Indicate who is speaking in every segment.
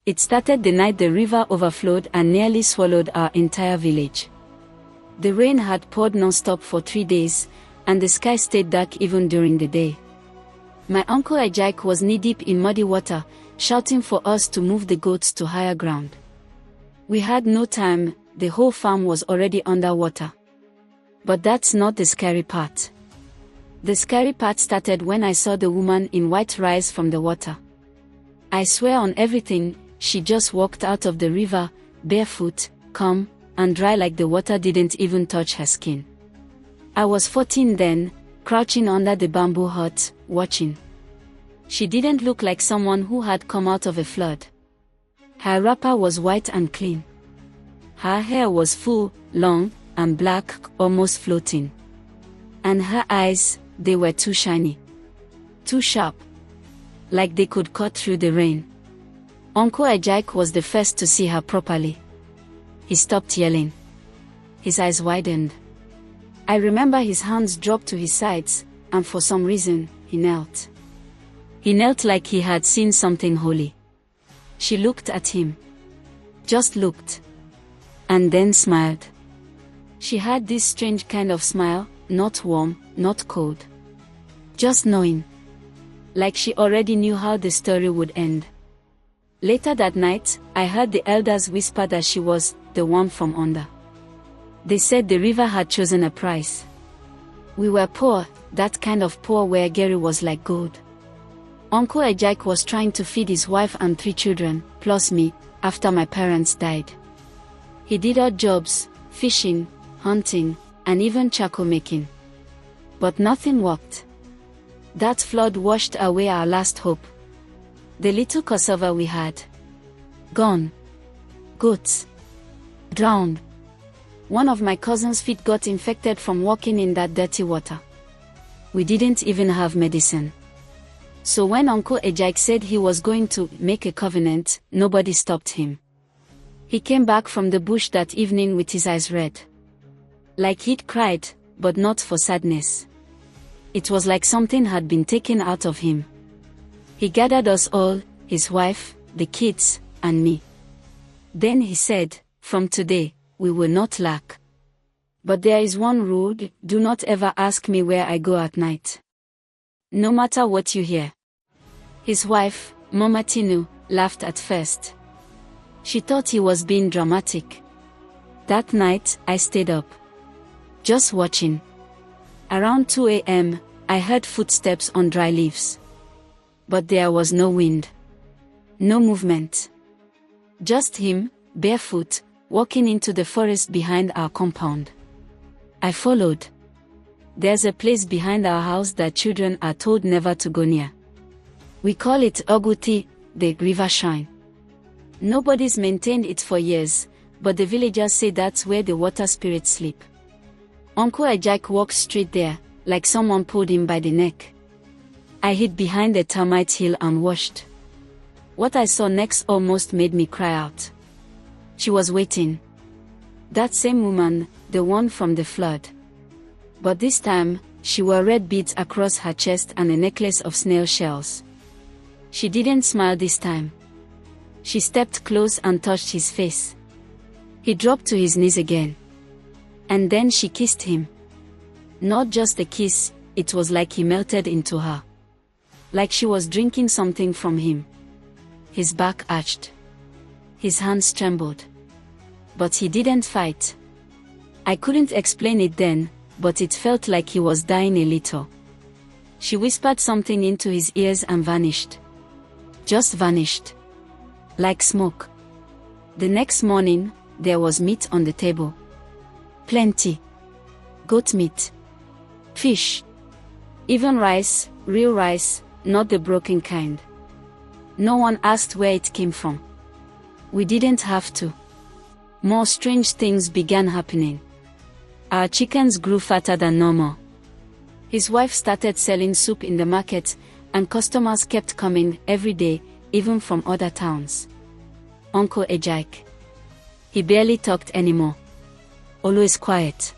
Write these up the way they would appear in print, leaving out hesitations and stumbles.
Speaker 1: It started the night the river overflowed and nearly swallowed our entire village. The rain had poured non-stop for 3 days, and the sky stayed dark even during the day. My Uncle Ejike was knee-deep in muddy water, shouting for us to move the goats to higher ground. We had no time, the whole farm was already underwater. But that's not the scary part. The scary part started when I saw the woman in white rise from the water. I swear on everything, she just walked out of the river, barefoot, calm, and dry like the water didn't even touch her skin. I was 14 then, crouching under the bamboo hut, watching. She didn't look like someone who had come out of a flood. Her wrapper was white and clean. Her hair was full, long, and black, almost floating. And her eyes, they were too shiny. Too sharp. Like they could cut through the rain. Uncle Ejike was the first to see her properly. He stopped yelling. His eyes widened. I remember his hands dropped to his sides, and for some reason, he knelt. He knelt like he had seen something holy. She looked at him. Just looked. And then smiled. She had this strange kind of smile, not warm, not cold. Just knowing. Like she already knew how the story would end. Later that night, I heard the elders whisper that she was the one from under. They said the river had chosen a price. We were poor, that kind of poor where Gary was like gold. Uncle Ejike was trying to feed his wife and 3 children, plus me, after my parents died. He did odd jobs, fishing, hunting, and even charcoal making. But nothing worked. That flood washed away our last hope. The little cassava we had. Gone. Goats. Drowned. One of my cousin's feet got infected from walking in that dirty water. We didn't even have medicine. So when Uncle Ejike said he was going to make a covenant, nobody stopped him. He came back from the bush that evening with his eyes red. Like he'd cried, but not for sadness. It was like something had been taken out of him. He gathered us all, his wife, the kids, and me. Then he said, "From today, we will not lack. But there is one rule, do not ever ask me where I go at night. No matter what you hear." His wife, Mama Tinu, laughed at first. She thought he was being dramatic. That night, I stayed up. Just watching. Around 2 a.m., I heard footsteps on dry leaves. But there was no wind. No movement. Just him, barefoot, walking into the forest behind our compound. I followed. There's a place behind our house that children are told never to go near. We call it Oguti, the river shrine. Nobody's maintained it for years, but the villagers say that's where the water spirits sleep. Uncle Ejike walked straight there, like someone pulled him by the neck. I hid behind a termite hill and watched. What I saw next almost made me cry out. She was waiting. That same woman, the one from the flood. But this time, she wore red beads across her chest and a necklace of snail shells. She didn't smile this time. She stepped close and touched his face. He dropped to his knees again. And then she kissed him. Not just a kiss, it was like he melted into her. Like she was drinking something from him. His back arched. His hands trembled. But he didn't fight. I couldn't explain it then, but it felt like he was dying a little. She whispered something into his ears and vanished. Just vanished. Like smoke. The next morning, there was meat on the table. Plenty. Goat meat. Fish. Even rice, real rice, not the broken kind. No one asked where it came from. We didn't have to. More strange things began happening. Our chickens grew fatter than normal. His wife started selling soup in the market, and customers kept coming every day, even from other towns. Uncle Ejike. He barely talked anymore. Always quiet.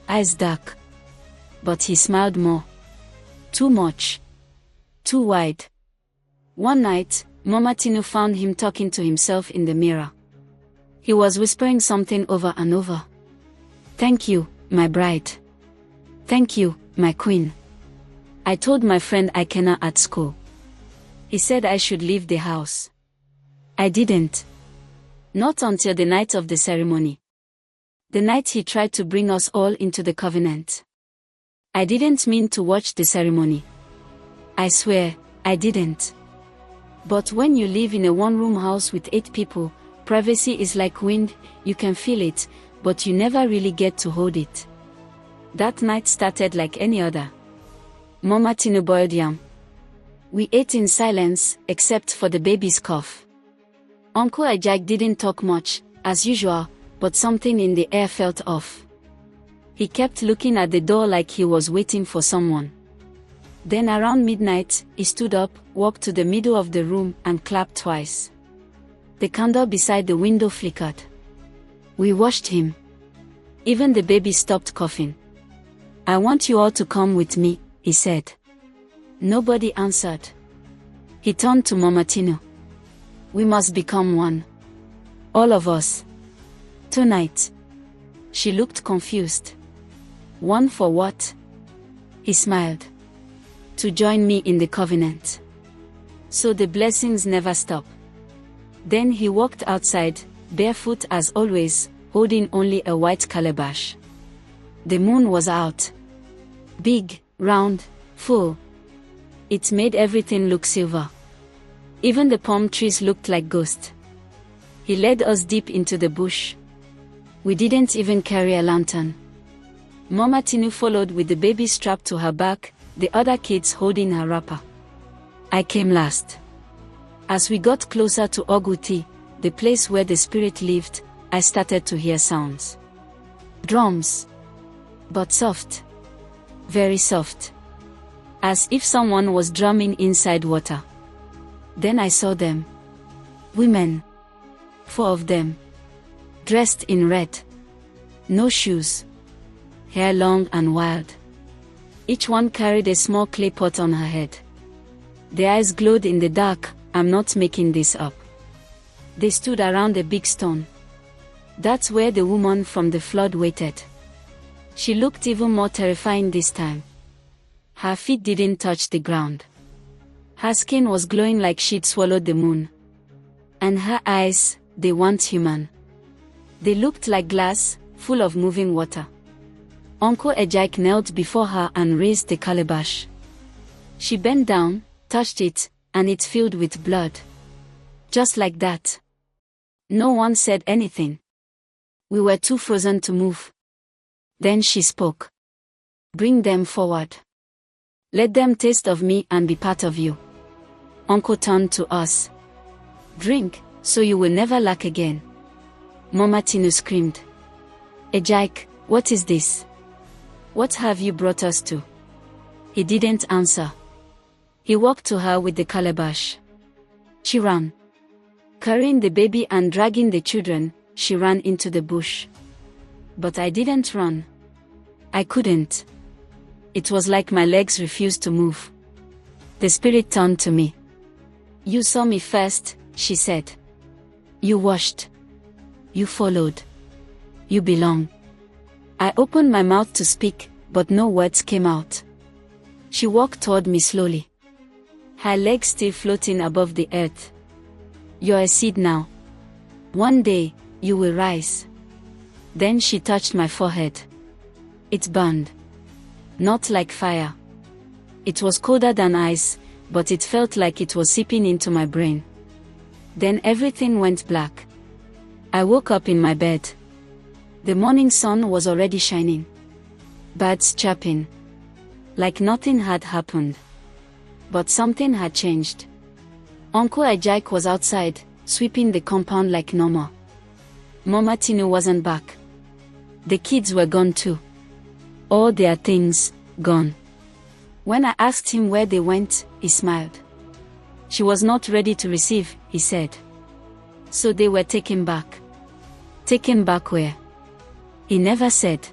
Speaker 1: Eyes dark. But he smiled more. Too much. Too wide. One night, Mama Tinu found him talking to himself in the mirror. He was whispering something over and over. "Thank you, my bride. Thank you, my queen. I told my friend Ikena at school. He said I should leave the house. I didn't. Not until the night of the ceremony. The night he tried to bring us all into the covenant. I didn't mean to watch the ceremony. I swear, I didn't. But when you live in a one-room house with 8 people, privacy is like wind, you can feel it, but you never really get to hold it. That night started like any other. Mama Tinu boiled yam. We ate in silence, except for the baby's cough. Uncle Ejike didn't talk much, as usual, but something in the air felt off. He kept looking at the door like he was waiting for someone. Then around midnight, he stood up, walked to the middle of the room, and clapped twice. The candle beside the window flickered. We watched him. Even the baby stopped coughing. "I want you all to come with me," he said. Nobody answered. He turned to Mama Tinu. "We must become one. All of us. Tonight." She looked confused. "One for what?" He smiled. "To join me in the covenant. So the blessings never stop." Then he walked outside, barefoot as always, holding only a white calabash. The moon was out. Big, round, full. It made everything look silver. Even the palm trees looked like ghosts. He led us deep into the bush. We didn't even carry a lantern. Mama Tinu followed with the baby strapped to her back, the other kids holding her wrapper. I came last. As we got closer to Oguti, the place where the spirit lived, I started to hear sounds. Drums. But soft. Very soft. As if someone was drumming inside water. Then I saw them. Women. 4 of them. Dressed in red. No shoes. Hair long and wild. Each one carried a small clay pot on her head. Their eyes glowed in the dark. I'm not making this up. They stood around a big stone. That's where the woman from the flood waited. She looked even more terrifying this time. Her feet didn't touch the ground. Her skin was glowing like she'd swallowed the moon. And her eyes, they weren't human. They looked like glass, full of moving water. Uncle Ejike knelt before her and raised the calabash. She bent down, touched it, and it filled with blood. Just like that. No one said anything. We were too frozen to move. Then she spoke. Bring them forward. Let them taste of me and be part of you. Uncle turned to us. Drink, so you will never lack again. Mama Tinu screamed. Ejike, what is this? What have you brought us to? He didn't answer. He walked to her with the calabash. She ran. Carrying the baby and dragging the children, she ran into the bush. But I didn't run. I couldn't. It was like my legs refused to move. The spirit turned to me. You saw me first, she said. You watched. You followed. You belong. I opened my mouth to speak, but no words came out. She walked toward me slowly. Her legs still floating above the earth. You're a seed now. One day, you will rise. Then she touched my forehead. It burned. Not like fire. It was colder than ice, but it felt like it was seeping into my brain. Then everything went black. I woke up in my bed. The morning sun was already shining. Birds chirping. Like nothing had happened. But something had changed. Uncle Ejike was outside, sweeping the compound like normal. Mama Tinu wasn't back. The kids were gone too. All their things, gone. When I asked him where they went, he smiled. She was not ready to receive, he said. So they were taken back. Taken back where? He never said.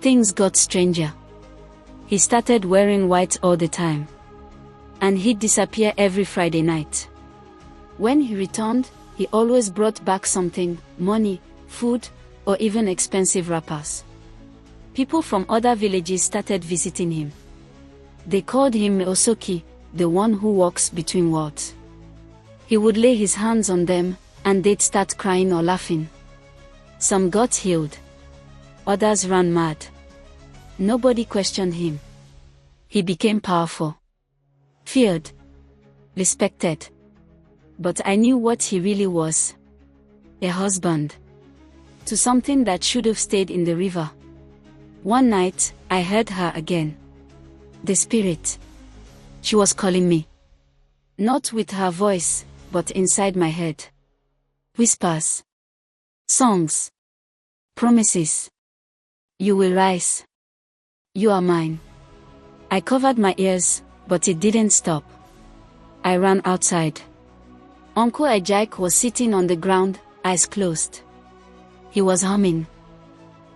Speaker 1: Things got stranger. He started wearing white all the time. and he'd disappear every Friday night. When he returned, he always brought back something: money, food, or even expensive wrappers. People from other villages started visiting him. They called him Osoki, the one who walks between worlds. He would lay his hands on them, and they'd start crying or laughing. Some got healed. Others ran mad. Nobody questioned him. He became powerful, feared, respected. But I knew what he really was. A husband. To something that should have stayed in the river. One night, I heard her again. The spirit. She was calling me. Not with her voice, but inside my head. Whispers. Songs. Promises. You will rise. You are mine. I covered my ears, but it didn't stop. I ran outside. Uncle Ejike was sitting on the ground, eyes closed. He was humming.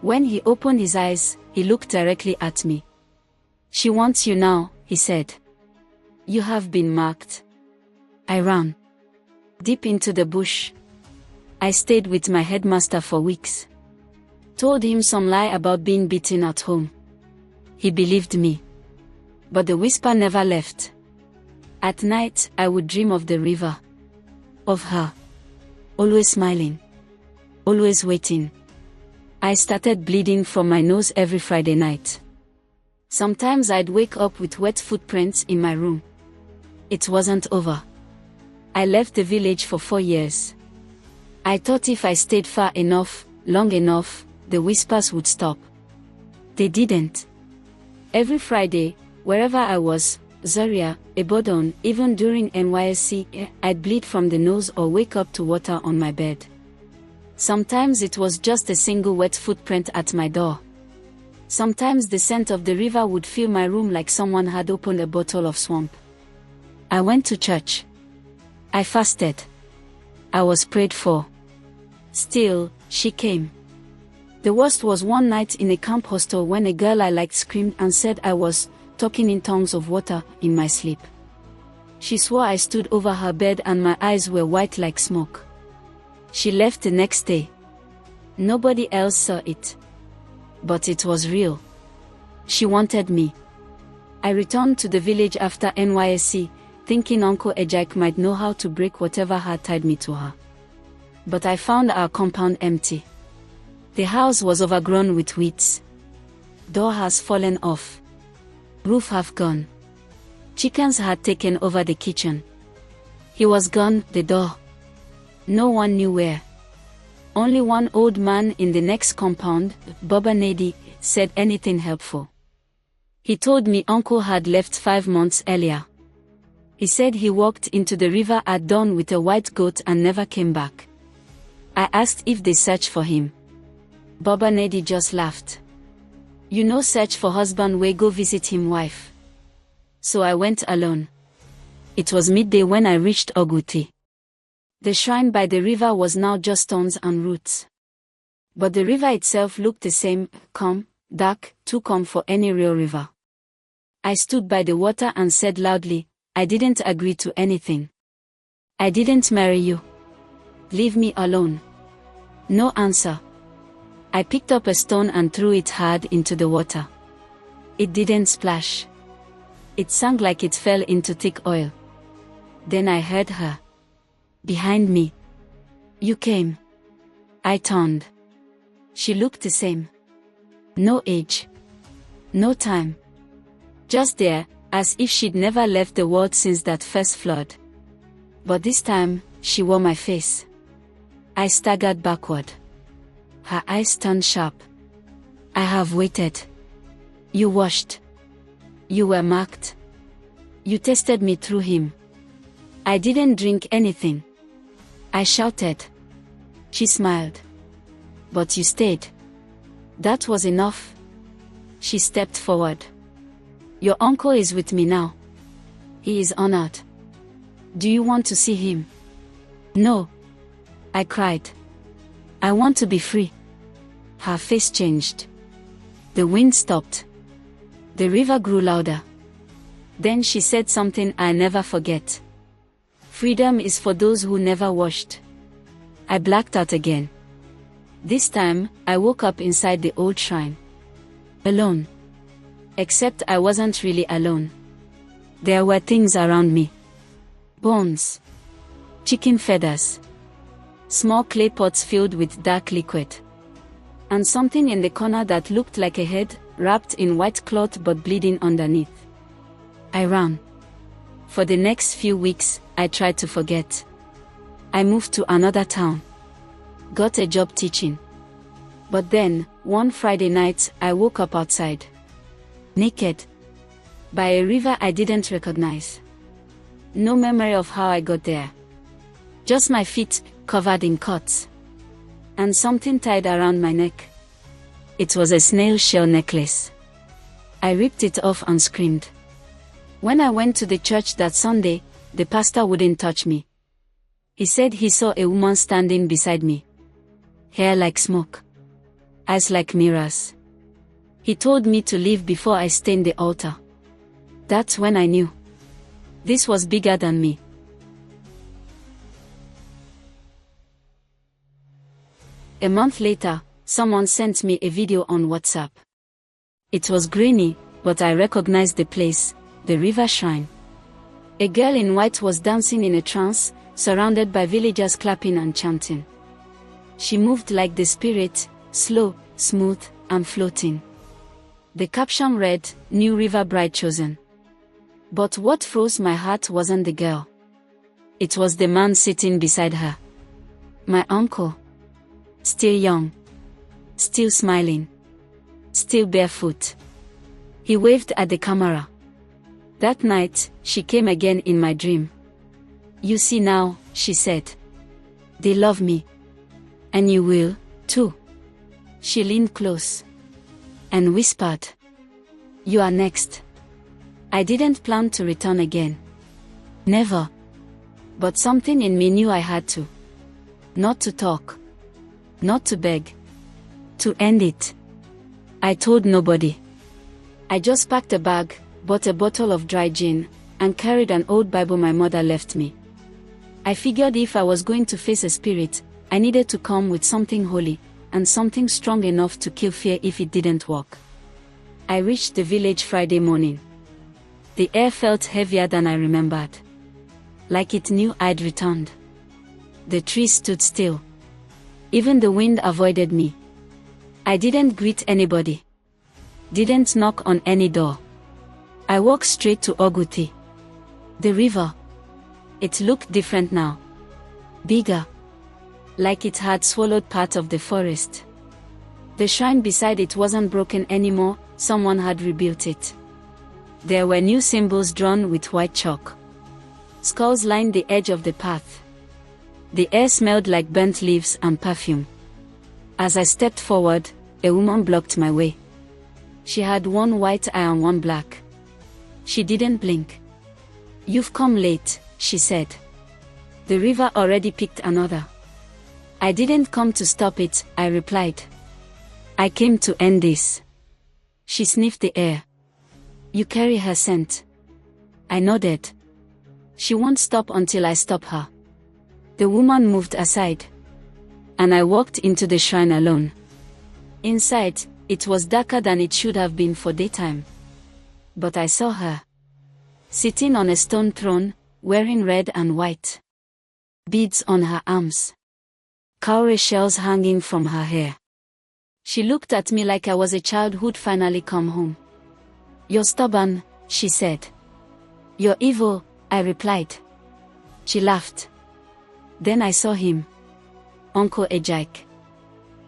Speaker 1: When he opened his eyes, he looked directly at me. She wants you now, he said. You have been marked. I ran. Deep into the bush. I stayed with my headmaster for weeks. Told him some lie about being beaten at home. He believed me. But the whisper never left. At night, I would dream of the river. Of her. Always smiling. Always waiting. I started bleeding from my nose every Friday night. Sometimes I'd wake up with wet footprints in my room. It wasn't over. I left the village for 4 years. I thought if I stayed far enough, long enough, the whispers would stop. They didn't. Every Friday, wherever I was, Zaria, Ibadan, even during NYSC, I'd bleed from the nose or wake up to water on my bed. Sometimes it was just a single wet footprint at my door. Sometimes the scent of the river would fill my room like someone had opened a bottle of swamp. I went to church. I fasted. I was prayed for. Still, she came. The worst was one night in a camp hostel when a girl I liked screamed and said I was talking in tongues of water in my sleep. She swore I stood over her bed and my eyes were white like smoke. She left the next day. Nobody else saw it. But it was real. She wanted me. I returned to the village after NYSC, thinking Uncle Ejike might know how to break whatever had tied me to her. But I found our compound empty. The house was overgrown with weeds. Door has fallen off. Roof have gone. Chickens had taken over the kitchen. He was gone, the door. No one knew where. Only one old man in the next compound, Baba Nedi, said anything helpful. He told me uncle had left 5 months earlier. He said he walked into the river at dawn with a white goat and never came back. I asked if they searched for him. Baba Nedi just laughed. You know, search for husband we go visit him wife. So I went alone. It was midday when I reached Oguti. The shrine by the river was now just stones and roots. But the river itself looked the same, calm, dark, too calm for any real river. I stood by the water and said loudly, I didn't agree to anything. I didn't marry you. Leave me alone. No answer. I picked up a stone and threw it hard into the water. It didn't splash. It sank like it fell into thick oil. Then I heard her. Behind me. You came. I turned. She looked the same. No age. No time. Just there, as if she'd never left the world since that first flood. But this time, she wore my face. I staggered backward. Her eyes turned sharp. I have waited. You washed. You were marked. You tested me through him. I didn't drink anything. I shouted. She smiled. But you stayed. That was enough. She stepped forward. Your uncle is with me now. He is honored. Do you want to see him? No. I cried. I want to be free. Her face changed. The wind stopped. The river grew louder. Then she said something I never forget. Freedom is for those who never washed. I blacked out again. This time, I woke up inside the old shrine. Alone. Except I wasn't really alone. There were things around me. Bones. Chicken feathers. Small clay pots filled with dark liquid. And something in the corner that looked like a head, wrapped in white cloth but bleeding underneath. I ran. For the next few weeks, I tried to forget. I moved to another town. Got a job teaching. But then, one Friday night, I woke up outside. Naked. By a river I didn't recognize. No memory of how I got there. Just my feet, covered in cuts. And something tied around my neck. It was a snail shell necklace. I ripped it off and screamed. When I went to the church that Sunday, the pastor wouldn't touch me. He said he saw a woman standing beside me. Hair like smoke. Eyes like mirrors. He told me to leave before I stained the altar. That's when I knew. This was bigger than me. A month later, someone sent me a video on WhatsApp. It was grainy, but I recognized the place, the river shrine. A girl in white was dancing in a trance, surrounded by villagers clapping and chanting. She moved like the spirit, slow, smooth, and floating. The caption read, "New River Bride Chosen." But what froze my heart wasn't the girl. It was the man sitting beside her. My uncle. Still young. Still smiling. Still barefoot. He waved at the camera. That night, she came again in my dream. "You see now," she said. "They love me. And you will, too." She leaned close. And whispered, "You are next." I didn't plan to return again. Never. But something in me knew I had to. Not to talk. Not to beg. To end it. I told nobody. I just packed a bag, bought a bottle of dry gin, and carried an old Bible my mother left me. I figured if I was going to face a spirit, I needed to come with something holy, and something strong enough to kill fear if it didn't work. I reached the village Friday morning. The air felt heavier than I remembered. Like it knew I'd returned. The trees stood still. Even the wind avoided me. I didn't greet anybody. Didn't knock on any door. I walked straight to Oguti. The river. It looked different now. Bigger. Like it had swallowed part of the forest. The shrine beside it wasn't broken anymore, someone had rebuilt it. There were new symbols drawn with white chalk. Skulls lined the edge of the path. The air smelled like burnt leaves and perfume. As I stepped forward, a woman blocked my way. She had one white eye and one black. She didn't blink. "You've come late," she said. "The river already picked another." "I didn't come to stop it," I replied. "I came to end this." She sniffed the air. "You carry her scent." I nodded. "She won't stop until I stop her." The woman moved aside. And I walked into the shrine alone. Inside, it was darker than it should have been for daytime. But I saw her. Sitting on a stone throne, wearing red and white. Beads on her arms. Cowrie shells hanging from her hair. She looked at me like I was a child who'd finally come home. "You're stubborn," she said. "You're evil," I replied. She laughed. Then I saw him. Uncle Ejike.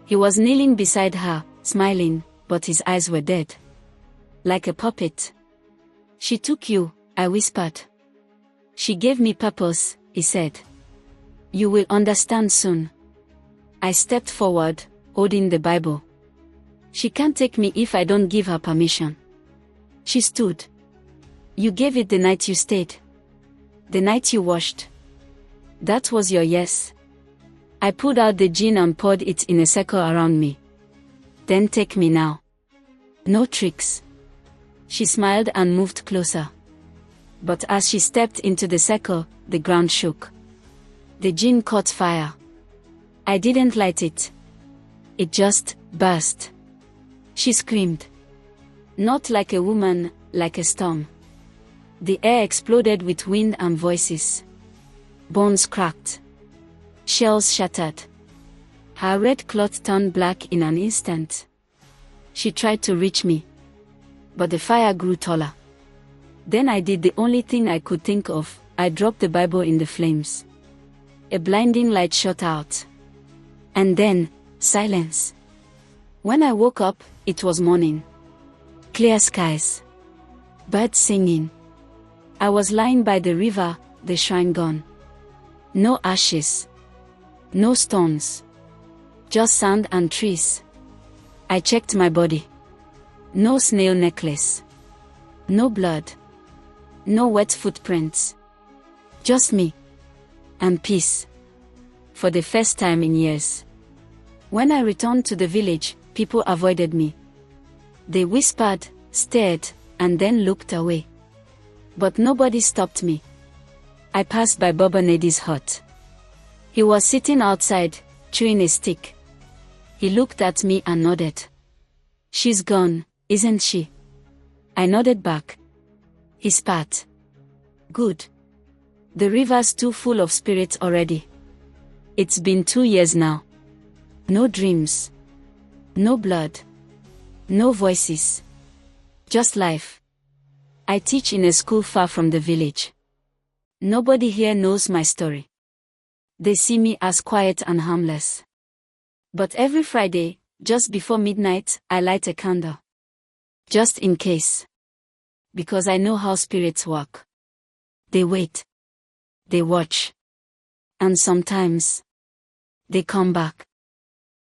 Speaker 1: He was kneeling beside her, smiling, but his eyes were dead. Like a puppet. "She took you," I whispered. "She gave me purpose," he said. "You will understand soon." I stepped forward, holding the Bible. "She can't take me if I don't give her permission." She stood. "You gave it the night you stayed. The night you washed. That was your yes." I pulled out the gin and poured it in a circle around me. "Then take me now. No tricks." She smiled and moved closer. But as she stepped into the circle, the ground shook. The gin caught fire. I didn't light it. It just burst. She screamed. Not like a woman, like a storm. The air exploded with wind and voices. Bones cracked. Shells shattered. Her red cloth turned black in an instant. She tried to reach me. But the fire grew taller. Then I did the only thing I could think of. I dropped the Bible in the flames. A blinding light shot out. And then, silence. When I woke up, it was morning. Clear skies. Birds singing. I was lying by the river, the shrine gone. No ashes. No stones. Just sand and trees. I checked my body. No snail necklace. No blood. No wet footprints. Just me. And peace. For the first time in years. When I returned to the village, people avoided me. They whispered, stared, and then looked away. But nobody stopped me. I passed by Baba Nedi's hut. He was sitting outside, chewing a stick. He looked at me and nodded. She's gone, isn't she? I nodded back. He spat. Good. The river's too full of spirits already. It's been 2 years now. No dreams. No blood. No voices. Just life. I teach in a school far from the village. Nobody here knows my story. They see me as quiet and harmless. But every Friday, just before midnight, I light a candle. Just in case. Because I know how spirits work. They wait. They watch. And sometimes, they come back.